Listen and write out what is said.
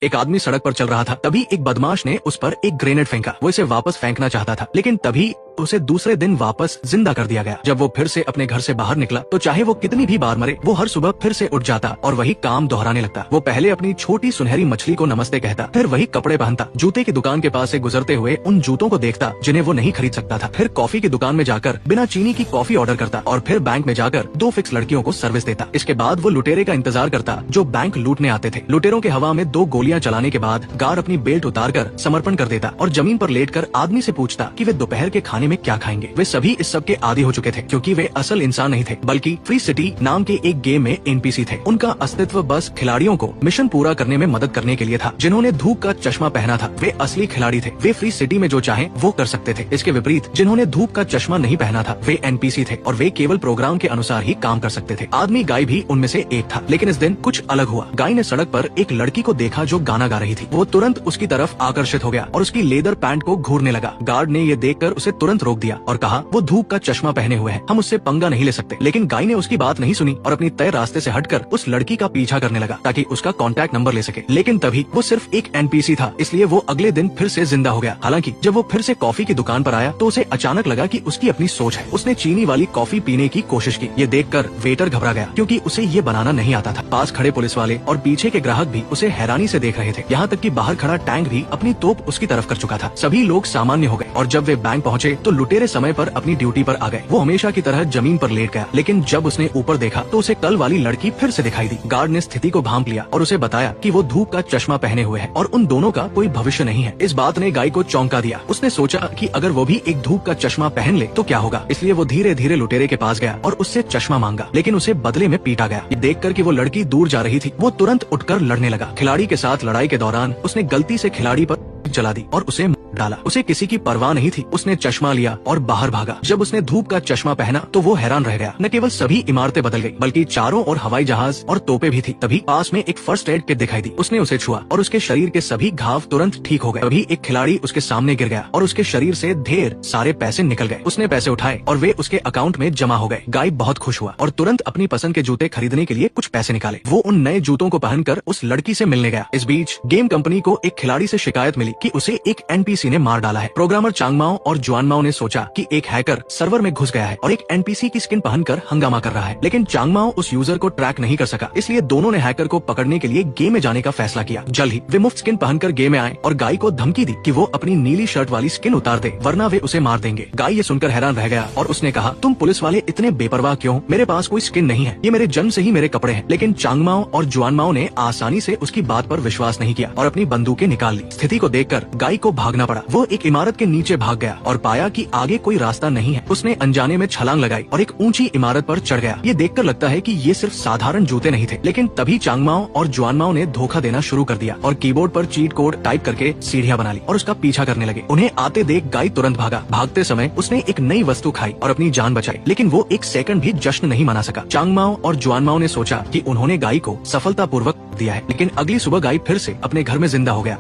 एक आदमी सड़क पर चल रहा था। तभी एक बदमाश ने उस पर एक ग्रेनेड फेंका। वो इसे वापस फेंकना चाहता था, लेकिन तभी उसे दूसरे दिन वापस जिंदा कर दिया गया। जब वो फिर से अपने घर से बाहर निकला तो चाहे वो कितनी भी बार मरे, वो हर सुबह फिर से उठ जाता और वही काम दोहराने लगता। वो पहले अपनी छोटी सुनहरी मछली को नमस्ते कहता, फिर वही कपड़े पहनता, जूते की दुकान के पास से गुजरते हुए उन जूतों को देखता जिन्हें वो नहीं खरीद सकता था, फिर कॉफी की दुकान में जाकर बिना चीनी की कॉफी ऑर्डर करता और फिर बैंक में जाकर 2 फिक्स लड़कियों को सर्विस देता। इसके बाद वो लुटेरे का इंतजार करता जो बैंक लूटने आते थे। लुटेरों के हवा में 2 गोलियां चलाने के बाद गार्ड अपनी बेल्ट उतारकर समर्पण कर देता और जमीन पर लेटकर आदमी से पूछता कि वे दोपहर के खाने में क्या खाएंगे। वे सभी इस सब के आदी हो चुके थे, क्योंकि वे असल इंसान नहीं थे बल्कि फ्री सिटी नाम के एक गेम में एनपीसी थे। उनका अस्तित्व बस खिलाड़ियों को मिशन पूरा करने में मदद करने के लिए था। जिन्होंने धूप का चश्मा पहना था वे असली खिलाड़ी थे। वे फ्री सिटी में जो चाहे वो कर सकते थे। इसके विपरीत जिन्होंने धूप का चश्मा नहीं पहना था वे एनपीसी थे और वे केवल प्रोग्राम के अनुसार ही काम कर सकते थे। आदमी गाय भी उनमें से एक था, लेकिन इस दिन कुछ अलग हुआ। गाय ने सड़क पर एक लड़की को देखा जो गाना गा रही थी। वो तुरंत उसकी तरफ आकर्षित हो गया और उसकी लेदर पैंट को घूरने लगा। गार्ड ने ये देखकर उसे तुरंत रोक दिया और कहा, वो धूप का चश्मा पहने हुए हैं, हम उससे पंगा नहीं ले सकते। लेकिन गाय ने उसकी बात नहीं सुनी और अपनी तय रास्ते से हटकर उस लड़की का पीछा करने लगा ताकि उसका कॉन्टैक्ट नंबर ले सके। लेकिन तभी वो सिर्फ एक एनपीसी था, इसलिए वो अगले दिन फिर से जिंदा हो गया। हालांकि जब वो फिर से कॉफी की दुकान पर आया तो उसे अचानक लगा कि उसकी अपनी सोच है। उसने चीनी वाली कॉफी पीने की कोशिश की। ये देखकर वेटर घबरा गया, क्योंकि उसे ये बनाना नहीं आता था। पास खड़े पुलिस वाले और पीछे के ग्राहक भी उसे हैरानी से देख रहे थे। यहाँ तक कि बाहर खड़ा टैंक भी अपनी तोप उसकी तरफ कर चुका था। सभी लोग सामान्य हो गए और जब वे बैंक पहुँचे तो लुटेरे समय पर अपनी ड्यूटी पर आ गए। वो हमेशा की तरह जमीन पर लेट गया, लेकिन जब उसने ऊपर देखा तो उसे कल वाली लड़की फिर से दिखाई दी। गार्ड ने स्थिति को भांप लिया और उसे बताया कि वो धूप का चश्मा पहने हुए है और उन दोनों का कोई भविष्य नहीं है। इस बात ने गाय को चौंका दिया। उसने सोचा कि अगर वो भी एक धूप का चश्मा पहन ले तो क्या होगा। इसलिए वो धीरे धीरे लुटेरे के पास गया और उससे चश्मा मांगा, लेकिन उसे बदले में पीटा गया। ये देखकर कि वो लड़की दूर जा रही थी, वो तुरंत उठकर लड़ने लगा। खिलाड़ी के साथ लड़ाई के दौरान उसने गलती से खिलाड़ी पर जला दी और उसे डाला। उसे किसी की परवाह नहीं थी। उसने चश्मा लिया और बाहर भागा। जब उसने धूप का चश्मा पहना तो वो हैरान रह गया। न केवल सभी इमारतें बदल गई, बल्कि चारों ओर हवाई जहाज और तोपें भी थी। तभी पास में एक फर्स्ट एड किट दिखाई दी। उसने उसे छुआ और उसके शरीर के सभी घाव तुरंत ठीक हो गए। तभी एक खिलाड़ी उसके सामने गिर गया और उसके शरीर से ढेर सारे पैसे निकल गए। उसने पैसे उठाए और वे उसके अकाउंट में जमा हो गए। गाय बहुत खुश हुआ और तुरंत अपनी पसंद के जूते खरीदने के लिए कुछ पैसे निकाले। वो उन नए जूतों को पहनकर उस लड़की से मिलने गया। इस बीच गेम कंपनी को एक खिलाड़ी से शिकायत मिली कि उसे एक एनपीसी ने मार डाला है। प्रोग्रामर चांगमाओ और जुआनमाओ ने सोचा कि एक हैकर सर्वर में घुस गया है और एक एनपीसी की स्किन पहनकर हंगामा कर रहा है, लेकिन चांगमाओ उस यूजर को ट्रैक नहीं कर सका। इसलिए दोनों ने हैकर को पकड़ने के लिए गेम में जाने का फैसला किया। जल्द ही वे मुफ्त स्किन पहनकर गेम में आए और गाय को धमकी दी कि वो अपनी नीली शर्ट वाली स्किन उतार दे, वरना वे उसे मार देंगे। गाय ये सुनकर हैरान रह गया और उसने कहा, तुम पुलिस वाले इतने बेपरवाह क्यों? मेरे पास कोई स्किन नहीं है, ये मेरे जन्म से ही मेरे कपड़े हैं। लेकिन चांगमाओ और जुआनमाओ ने आसानी से उसकी बात पर विश्वास नहीं किया और अपनी बंदूकें निकाल ली। स्थिति को देखकर गाय को भागना पड़ा। वो एक इमारत के नीचे भाग गया और पाया कि आगे कोई रास्ता नहीं है। उसने अनजाने में छलांग लगाई और एक ऊंची इमारत पर चढ़ गया। ये देखकर लगता है कि ये सिर्फ साधारण जूते नहीं थे, लेकिन तभी चांगमाओ और जुआनमाओ ने धोखा देना शुरू कर दिया और कीबोर्ड पर चीट कोड टाइप करके सीढ़ियां बना ली और उसका पीछा करने लगे। उन्हें आते देख गाय तुरंत भागा। भागते समय उसने एक नई वस्तु खाई और अपनी जान बचाई, लेकिन वो एक सेकंड भी जश्न नहीं मना सका। चांगमाओ और जुआनमाओ ने सोचा कि उन्होंने गाय को सफलतापूर्वक दिया है, लेकिन अगली सुबह गाय फिर से अपने घर में जिंदा हो गया।